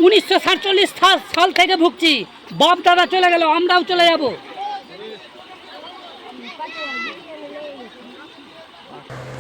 1947 সাল থেকে ভুগছি। বাপ দাদা চলে গেল, আমরাও চলে যাব।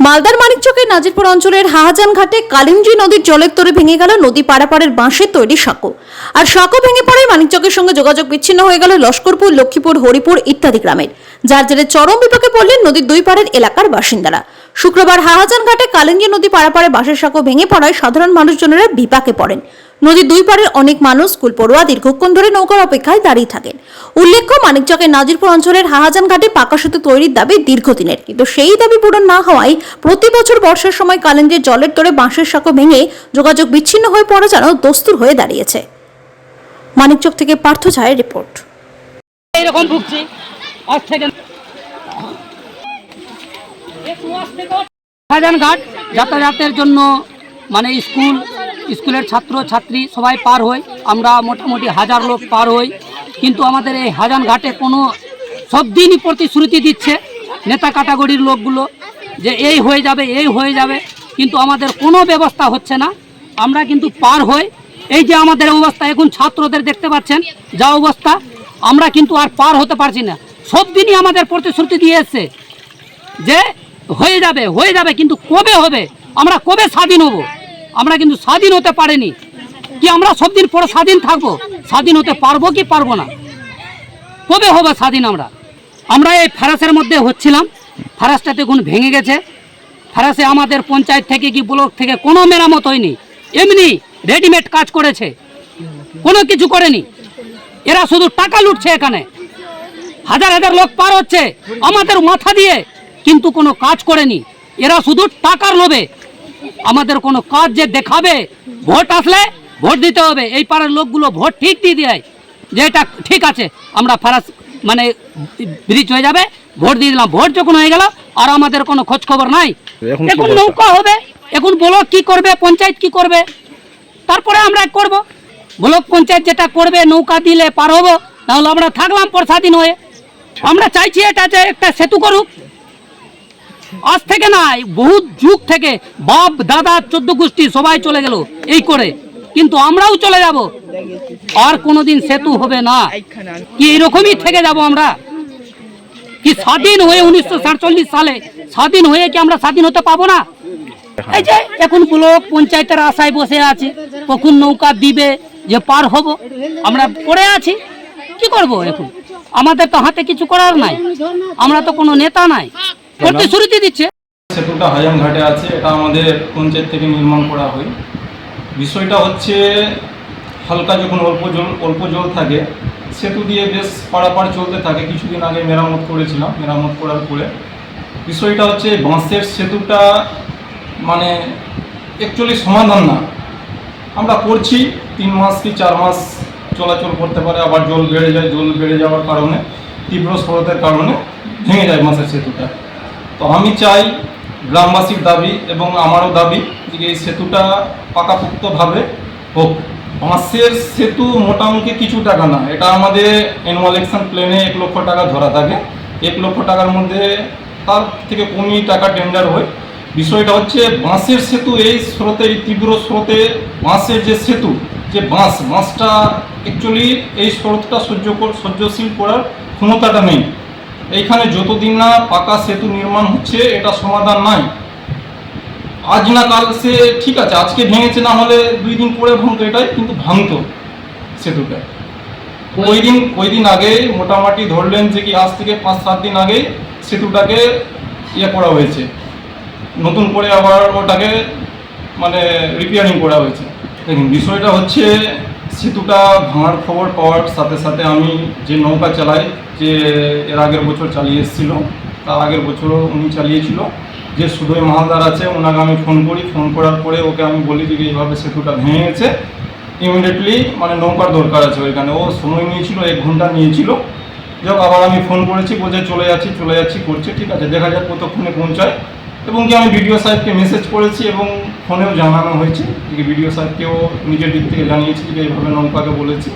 মালদার মানিকচকের নাজিরপুর অঞ্চলের হাহাজান ঘাটে কালিঞ্জি নদীর জলের তরে ভেঙে গেল নদী পারাপারের বাঁশের তৈরি সাঁকো। আর সাঁকো ভেঙে পড়ে মানিকচকের সঙ্গে যোগাযোগ বিচ্ছিন্ন হয়ে গেল লস্করপুর, লক্ষ্মীপুর, হরিপুর ইত্যাদি গ্রামের, যার জেরে চরম বিপাকে পড়লেন নদীর দুই পাড়ের এলাকার বাসিন্দারা। শুক্রবার হাহাজান ঘাটে কালিঞ্জি নদী পারাপারে বাঁশের সাঁকো ভেঙে পড়ায় সাধারণ মানুষজনেরা বিপাকে পড়েন। নদীর দুই পাড়ের অনেক মানুষ, স্কুল পড়ুয়া দীর্ঘক্ষণ ধরে নৌকার অপেক্ষায় দাঁড়িয়ে থাকেন। উল্লেখ্য, মানিকচকের নাজিরপুর অঞ্চলের হাহাজান ঘাটে পাকা সেতু তৈরির দাবি দীর্ঘদিনের, কিন্তু সেই দাবি পূরণ না হওয়ায় প্রতি বছর বর্ষার সময় কালিঞ্জির জলের তরে বাঁশের সাঁকো ভেঙে যোগাযোগ বিচ্ছিন্ন হয়ে পড়া যেন দস্তুর হয়ে দাঁড়িয়েছে। মানিকচক থেকে পার্থ ঝায়ের রিপোর্ট। এইরকম ভুগছি আজ থেকে। হাজান ঘাট যাতায়াতের জন্য মানে স্কুলের ছাত্র ছাত্রী সবাই পার হয়, আমরা মোটামুটি 1000 লোক পার হই। কিন্তু আমাদের এই হাজান ঘাটে কোনো সব দিনই প্রতিশ্রুতি দিচ্ছে নেতা ক্যাটাগরির লোকগুলো যে এই হয়ে যাবে, এই হয়ে যাবে, কিন্তু আমাদের কোনো ব্যবস্থা হচ্ছে না। আমরা কিন্তু পার হই। এই যে আমাদের অবস্থা এখন, ছাত্রদের দেখতে পাচ্ছেন যা অবস্থা, আমরা কিন্তু আর পার হতে পারছি না। সব দিনই আমাদের প্রতিশ্রুতি দিয়ে এসছে যে হয়ে যাবে হয়ে যাবে, কিন্তু কবে হবে, আমরা কবে স্বাধীন হব? আমরা কিন্তু স্বাধীন হতে পারিনি। কি আমরা সব দিন পরে স্বাধীন থাকবো? স্বাধীন হতে পারবো কি পারবো না? কবে হবে স্বাধীন? আমরা এই ফারাসের মধ্যে হচ্ছিলাম, ফারাসটা দেখুন ভেঙে গেছে। ফারাসে আমাদের পঞ্চায়েত থেকে কি ব্লক থেকে কোনো মেরামত হয়নি, এমনি রেডিমেড কাজ করেছে, কোনো কিছু করেনি। এরা শুধু টাকা লুটছে। এখানে হাজার হাজার লোক পার হচ্ছে আমাদের মাথা দিয়ে, কিন্তু কোনো কাজ করেনি। এরা শুধু টাকার লোভে আমাদের কোনো কাজ যে দেখাবে, ভোট আসলে ভোট দিতে হবে, এই পাড়ার লোকগুলো ভোট ঠিক দিয়ে দেয় যে এটা ঠিক আছে, আমরা ফারাস মানে ব্রিজ হয়ে যাবে, ভোট দিয়ে দিলাম। ভোট যখন হয়ে গেল আর আমাদের কোনো খোঁজ খবর নাই। এখন নৌকা হবে, এখন ব্লক কি করবে, পঞ্চায়েত কি করবে, তারপরে আমরা করব। ব্লক পঞ্চায়েত যেটা করবে, নৌকা দিলে পার হবো, নাহলে আমরা থাকলাম পর স্বাধীন হয়ে। আমরা চাইছি এটা যে একটা সেতু করুক। আজ থেকে না, বহু যুগ থেকে বাপ দাদা 14 গোষ্ঠী সবাই চলে গেল এই করে, কিন্তু আমরাও চলে যাব। আর কোনোদিন সেতু হবে না। কি এরকমই থেকে যাব আমরা? কি স্বাধীন হয়ে 1947 সালে স্বাধীন হয়ে কি আমরা স্বাধীন হতে পাবো না? এই যে এখন ব্লক পঞ্চায়েতের আশায় বসে আছে, কখন নৌকা দিবে যে পার হব। আমরা পড়ে আছি, কি করব এখন? আমাদের তো হাতে কিছু করার নাই, আমরা তো কোনো নেতা নাই, প্রতিশ্রুতি দিচ্ছে। সেতুটা হাজান ঘাটে আছে, এটা আমাদের পঞ্চায়েত থেকে নির্মাণ করা হয়। বিষয়টা হচ্ছে, হালকা যখন অল্প জল থাকে, সেতু দিয়ে বেশ পারাপার চলতে থাকে। কিছুদিন আগে মেরামত করেছিলাম, মেরামত করার পরে বিষয়টা হচ্ছে বাঁশের সেতুটা মানে অ্যাকচুয়ালি সমাধান না। আমরা করছি 3 মাস কি 4 মাস চলাচল করতে পারে, আবার জল বেড়ে যায়। জল বেড়ে যাওয়ার কারণে, তীব্র স্রোতের কারণে ভেঙে যায় বাঁশের সেতুটা। তো আমি চাই, গ্রামবাসীর দাবি এবং আমারও দাবি যে এই সেতুটা পাকাপোক্তভাবে হোক। বাঁশের সেতু মোটা অঙ্কে কিছু টাকা না, এটা আমাদের অ্যানুয়াল অ্যাকশন প্ল্যানে 1 লক্ষ টাকা ধরা থাকে। 1 লক্ষ টাকার মধ্যে তার থেকে কমই টাকা টেন্ডার হয়। বিষয়টা হচ্ছে বাঁশের সেতু, এই স্রোতে, এই তীব্র স্রোতে বাঁশের যে সেতু, যে বাঁশটা অ্যাকচুয়ালি এই স্রোতটা সহ্যশীল করার ক্ষমতাটা নেই। এইখানে যতদিন না পাকা সেতু নির্মাণ হচ্ছে, এটা সমাধান নাই। আজ না কাল সে ঠিক আছে, আজকে ভেঙেছে, না হলে 2 দিন পরে ভাঙতো, এটাই কিন্তু ভাঙতো সেতুটা। কয়দিন আগে মোটামুটি ধরলেন যে কি আজ থেকে 5-7 দিন আগে সেতুটাকে করা হয়েছে, নতুন করে আবার ওটাকে মানে রিপেয়ারিং করা হয়েছে। দেখুন, বিষয়টা হচ্ছে সেতুটা ভাঙার খবর পাওয়ার সাথে সাথে আমি যে নৌকা চালাই, যে এর আগের বছর চালিয়ে এসেছিল, তার আগের বছরও উনি চালিয়েছিল, যে সুদয় মাহালদার আছে, ওনাকে আমি ফোন করি। ফোন করার পরে ওকে আমি বলি যে এইভাবে সেতুটা ভেঙে গেছে, ইমিডিয়েটলি মানে নৌকার দরকার আছে ওইখানে। ও সময় নিয়েছিল, 1 ঘন্টা নিয়েছিল। যাক, আবার আমি ফোন করেছি, বলছে চলে যাচ্ছি করছে। ঠিক আছে, দেখা যাক কতক্ষণে পৌঁছায়। এবং কি আমি বিডিও সাহেবকে মেসেজ করেছি এবং ফোনেও জানানো হয়েছে যে বিডিও সাহেবকেও নিজের দিক থেকে জানিয়েছি যে এইভাবে নৌকাকে বলেছি।